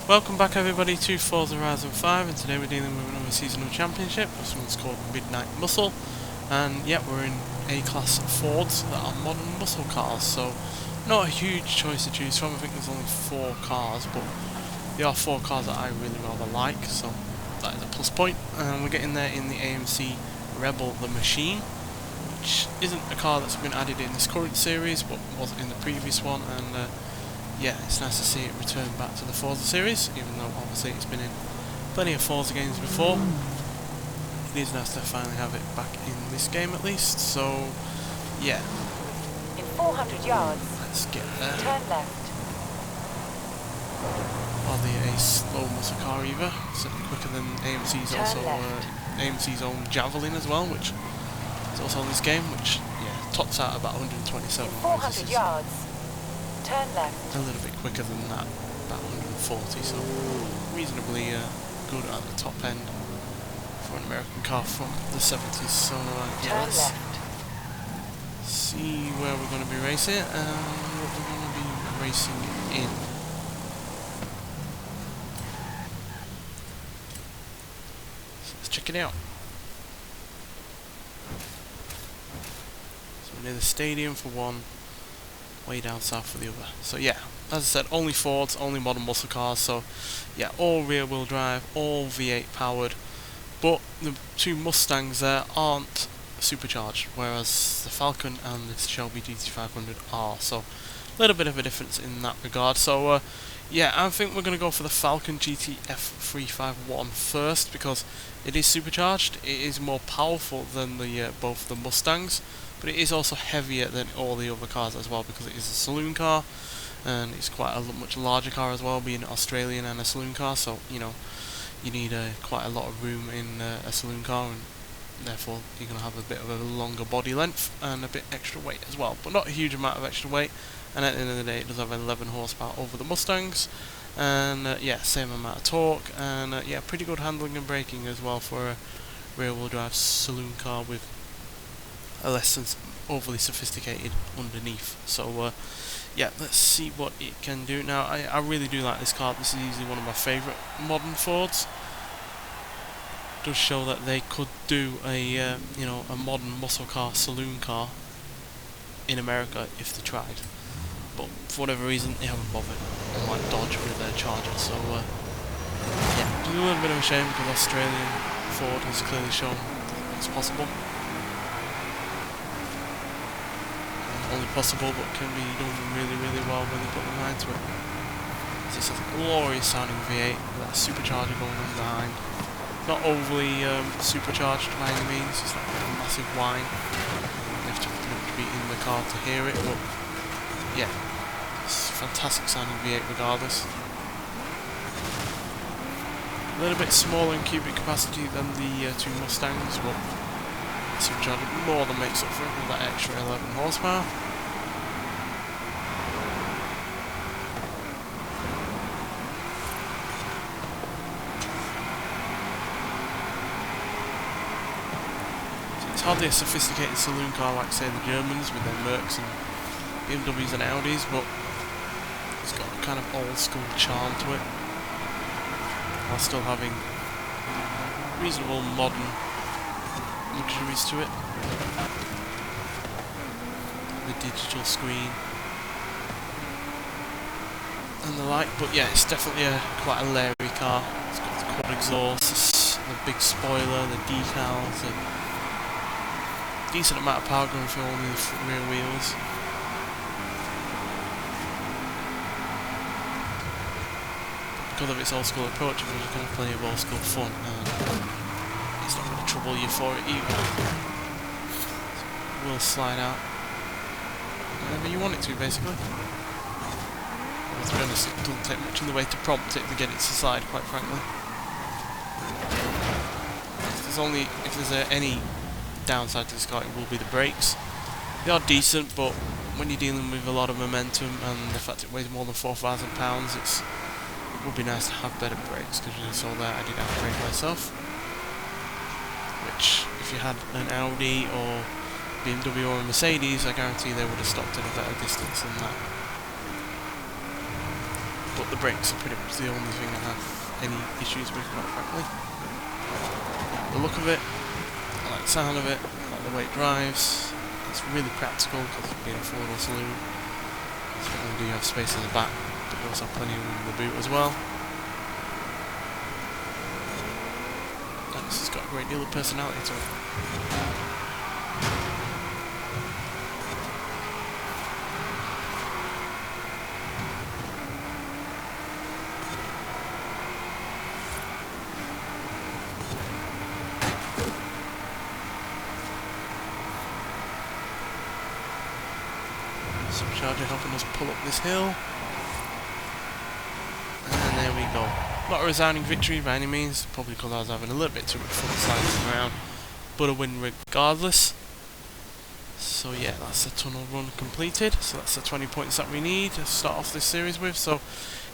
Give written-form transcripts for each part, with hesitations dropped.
Welcome back everybody to Forza Horizon 5, and today we're dealing with another seasonal championship. This one's called Midnight Muscle, and yeah, we're in A-class Fords that are modern muscle cars, so not a huge choice to choose from. I think there's only 4 cars, but there are 4 cars that I really rather like, so that is a plus point. And we're getting there in the AMC Rebel the Machine, which isn't a car that's been added in this current series, but was in the previous one, and yeah, it's nice to see it return back to the Forza series, even though obviously it's been in plenty of Forza games before. It is nice to finally have it back in this game at least, so yeah. In 400 yards, Let's get there. turn left. Hardly a slow muscle car either, certainly quicker than AMC's, Turn also left. AMC's own Javelin as well, which is also on this game, which yeah, tops out about 127. In 400 yards, turn left. A little bit quicker than that, about 140, so reasonably good at the top end for an American car from the 70s. So yeah, Turn let's left. see where we're going to be racing and what we're going to be racing in. So let's check it out. So we're near the stadium for one, way down south for the other. So yeah, as I said, only Fords, only modern muscle cars, so yeah, all rear wheel drive, all V8 powered, but the 2 Mustangs there aren't supercharged, whereas the Falcon and the Shelby GT500 are, so a little bit of a difference in that regard. So yeah, I think we're going to go for the Falcon GT351 first, because it is supercharged, it is more powerful than the both the Mustangs, but it is also heavier than all the other cars as well, because it is a saloon car, and it's quite a much larger car as well, being Australian and a saloon car, so you know, you need quite a lot of room in a saloon car, and therefore you're going to have a bit of a longer body length and a bit extra weight as well, but not a huge amount of extra weight. And at the end of the day, it does have 11 horsepower over the Mustangs, and yeah, same amount of torque, and yeah, pretty good handling and braking as well for a rear-wheel drive saloon car with a less than overly sophisticated underneath. So yeah, let's see what it can do. Now, I really do like this car. This is easily one of my favourite modern Fords. It does show that they could do a you know, a modern muscle car saloon car in America if they tried, but for whatever reason they haven't bothered, unlike Dodge with their Charger. So yeah, it's a little bit of a shame, because Australian Ford has clearly shown that it's possible. Only possible, but can be done really, really well when they put their mind to it. This is a glorious sounding V8 with that supercharger going on behind. Not overly supercharged by any means, it's not like a massive whine. You have to pretty much be in the car to hear it, but yeah, it's a fantastic sounding V8 regardless. A little bit smaller in cubic capacity than the 2 Mustangs, but supercharger more than makes up for it with that extra 11 horsepower. It's hardly a sophisticated saloon car like, say, the Germans with their Mercs and BMWs and Audis, but it's got a kind of old school charm to it, while still having reasonable modern luxuries to it. The digital screen and the like, but yeah, it's definitely quite a leery car. It's got the quad exhausts, the big spoiler, the decals, a decent amount of power going through all the rear wheels. Because of its old school approach, if you're just going to play with old school fun, it's not going to trouble you for it either. It will slide out whenever you want it to, basically. Well, to be honest, it doesn't take much in the way to prompt it to get it to slide, quite frankly. If there's any downside to this car, it will be the brakes. They are decent, but when you're dealing with a lot of momentum and the fact it weighs more than 4,000 pounds, it would be nice to have better brakes, because you saw there I did have a brake myself, which if you had an Audi or BMW or a Mercedes, I guarantee they would have stopped at a better distance than that. but the brakes are pretty much the only thing I have any issues with, quite frankly. The look of it, I like the sound of it, I like the way it drives. It's really practical because being a four-door saloon, certainly do have space in the back, but you also have plenty of room in the boot as well. And this has got a great deal of personality to it. Supercharger helping us pull up this hill. And there we go. Not a resounding victory by any means, probably because I was having a little bit too much fun sliding around, but a win regardless. So yeah, that's the tunnel run completed. So that's the 20 points that we need to start off this series with. So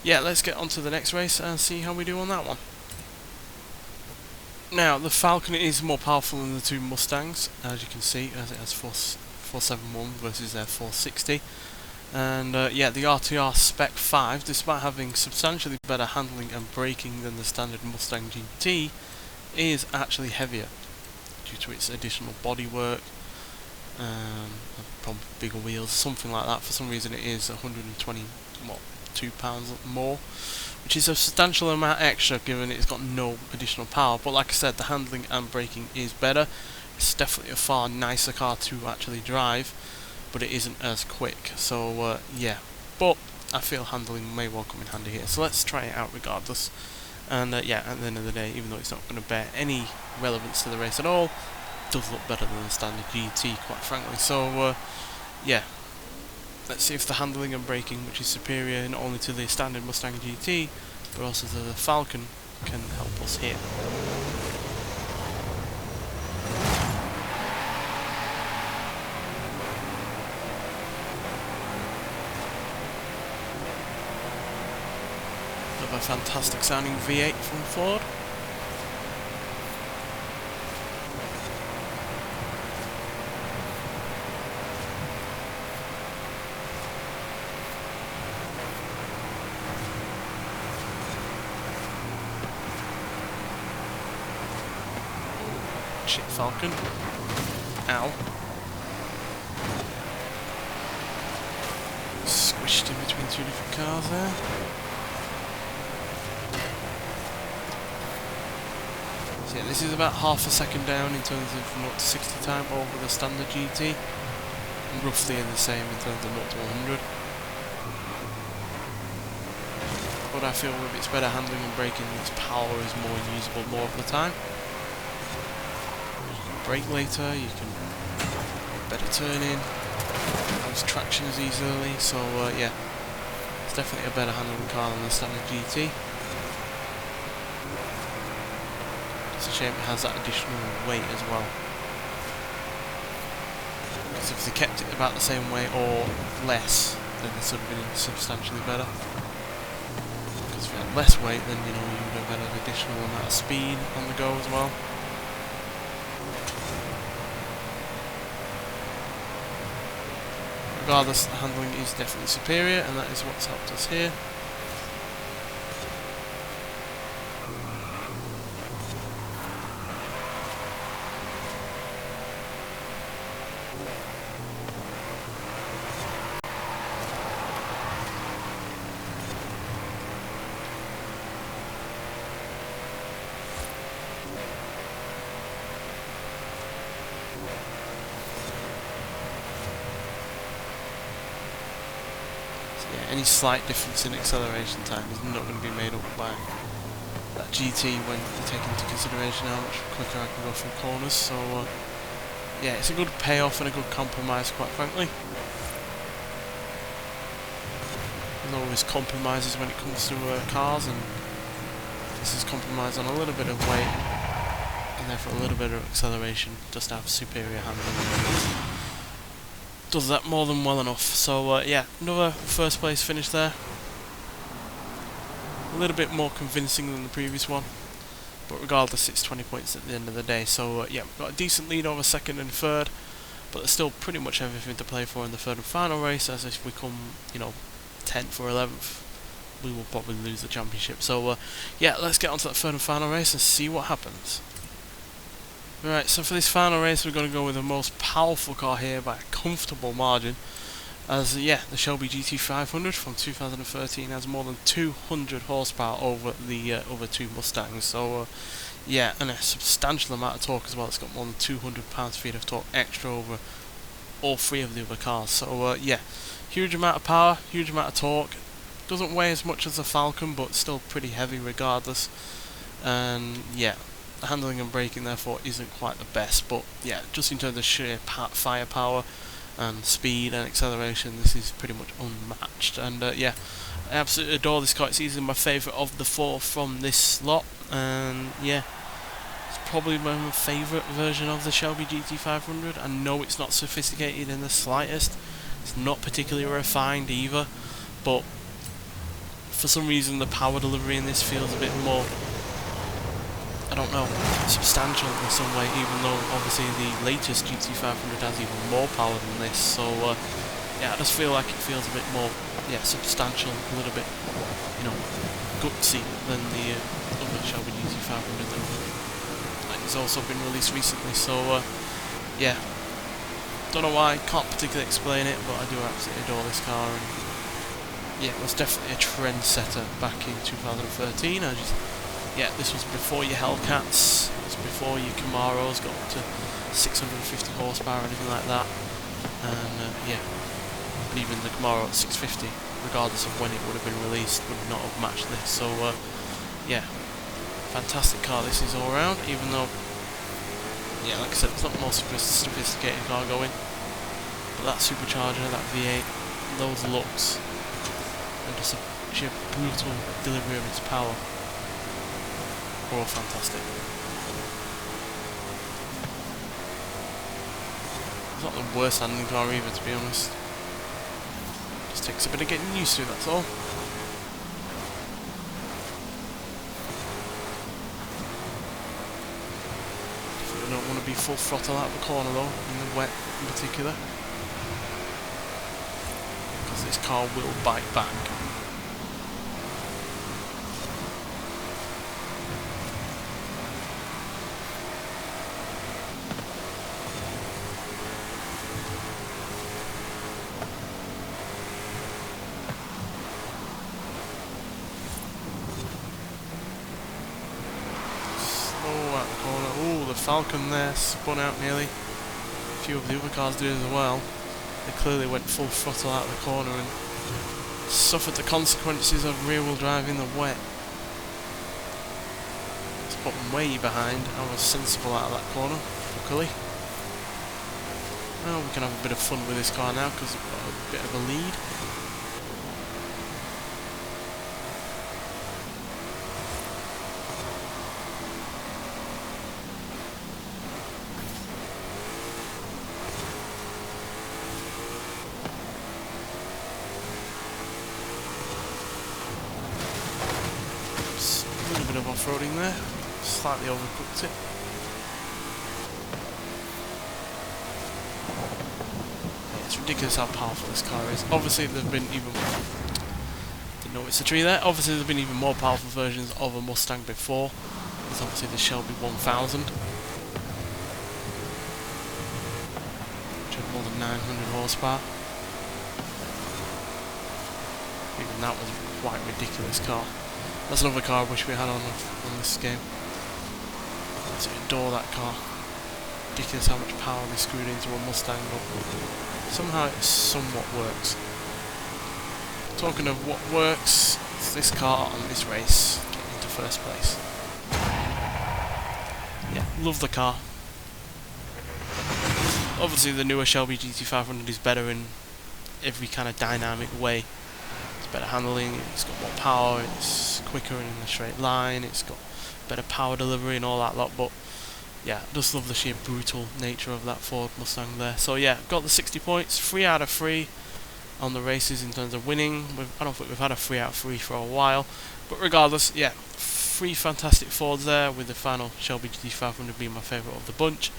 yeah, let's get on to the next race and see how we do on that one. Now, the Falcon is more powerful than the two Mustangs, as you can see, as it has 471 versus their 460. And yeah, the RTR Spec 5, despite having substantially better handling and braking than the standard Mustang GT, is actually heavier due to its additional bodywork, probably bigger wheels, something like that. For some reason it is 122 pounds more, which is a substantial amount extra given it's got no additional power. But like I said, the handling and braking is better. It's definitely a far nicer car to actually drive, but it isn't as quick. So yeah, but I feel handling may well come in handy here. So let's try it out regardless. And yeah, at the end of the day, even though it's not going to bear any relevance to the race at all, it does look better than the standard GT, quite frankly. So yeah, let's see if the handling and braking, which is superior not only to the standard Mustang GT, but also to the Falcon, can help us here. A fantastic sounding V8 from Ford. Shit, Falcon. Ow. Squished in between two different cars there. So yeah, this is about half a second down in terms of 0 to 60 time over the standard GT, and roughly the same in terms of 0 to 100. But I feel with its better handling and braking, its power is more usable more of the time. You can brake later, you can better turn in, has traction as easily, so yeah, it's definitely a better handling car than the standard GT. It's a shame it has that additional weight as well, because if they kept it about the same weight or less, then this would have been substantially better. Because if you had less weight, then you know you would have had an additional amount of speed on the go as well. Regardless, the handling is definitely superior, and that is what's helped us here. Yeah, any slight difference in acceleration time is not going to be made up by that GT when you take into consideration how much quicker I can go through corners. So yeah, it's a good payoff and a good compromise, quite frankly. There's always compromises when it comes to cars, and this is compromised on a little bit of weight and therefore a little bit of acceleration, just to have superior handling. Does that more than well enough. So yeah, another first place finish there. A little bit more convincing than the previous one, but regardless, it's 20 points at the end of the day. So yeah, we've got a decent lead over second and third, but there's still pretty much everything to play for in the third and final race, as if we come, you know, 10th or 11th, we will probably lose the championship. So yeah, let's get on to that third and final race and see what happens. Right, so for this final race we're going to go with the most powerful car here by a comfortable margin. As yeah, the Shelby GT500 from 2013 has more than 200 horsepower over the other two Mustangs. So yeah, and a substantial amount of torque as well. It's got more than 200 pounds-feet of torque extra over all three of the other cars. So yeah, huge amount of power, huge amount of torque. Doesn't weigh as much as the Falcon, but still pretty heavy regardless. And yeah, the handling and braking therefore isn't quite the best. But yeah, just in terms of sheer firepower and speed and acceleration, this is pretty much unmatched. And yeah, I absolutely adore this car. It's easily my favourite of the four from this lot. And yeah, it's probably my favourite version of the Shelby GT500. I know it's not sophisticated in the slightest. It's not particularly refined either, but for some reason the power delivery in this feels a bit more, I don't know, substantial in some way, even though obviously the latest GT500 has even more power than this. So yeah, I just feel like it feels a bit more, yeah, substantial, a little bit, you know, gutsy than the other Shelby GT500 that has also been released recently. So yeah, don't know why, can't particularly explain it, but I do absolutely adore this car. And yeah, it was definitely a trendsetter back in 2013. Yeah, this was before your Hellcats, it was before your Camaros got up to 650 horsepower or anything like that. And yeah, even the Camaro at 650, regardless of when it would have been released, would not have matched this. So yeah, fantastic car this is all around, even though, yeah, like I said, it's not the most sophisticated car going, but that supercharger, that V8, those looks, and just a sheer brutal delivery of its power, all fantastic. It's not the worst handling car either, to be honest. Just takes a bit of getting used to, that's all. Definitely don't want to be full throttle out of the corner though, in the wet in particular, because this car will bite back. Oh, the Falcon there spun out nearly. A few of the other cars did as well. They clearly went full throttle out of the corner and suffered the consequences of rear-wheel drive in the wet. It's put them way behind. I was sensible out of that corner, luckily. Well, we can have a bit of fun with this car now because we've got a bit of a lead. Bit of off-roading there, slightly overcooked it. Yeah, it's ridiculous how powerful this car is. Obviously there've been even, didn't notice the tree there, obviously there've been even more powerful versions of a Mustang before. There's obviously the Shelby 1000, which had more than 900 horsepower. Even that was a quite ridiculous car. That's another car I wish we had on this game. I absolutely adore that car. Ridiculous how much power they screwed into a Mustang, but somehow it somewhat works. Talking of what works, it's this car on this race getting into first place. Yeah, love the car. Obviously the newer Shelby GT500 is better in every kind of dynamic way. Better handling, it's got more power, it's quicker in a straight line, it's got better power delivery and all that lot, but yeah, I just love the sheer brutal nature of that Ford Mustang there. So yeah, got the 60 points, 3 out of 3 on the races in terms of winning. I don't think we've had a 3 out of 3 for a while, but regardless, yeah, 3 fantastic Fords there, with the final Shelby GT500 being my favourite of the bunch.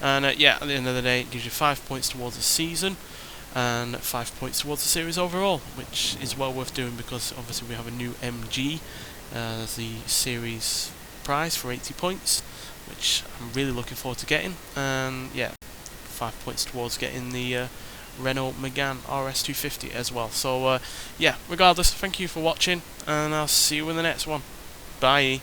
And yeah, at the end of the day, it gives you 5 points towards the season. and 5 points towards the series overall, which is well worth doing because obviously we have a new MG as the series prize for 80 points, which I'm really looking forward to getting, and yeah, 5 points towards getting the Renault Megane RS250 as well. So yeah, regardless, thank you for watching, and I'll see you in the next one. Bye.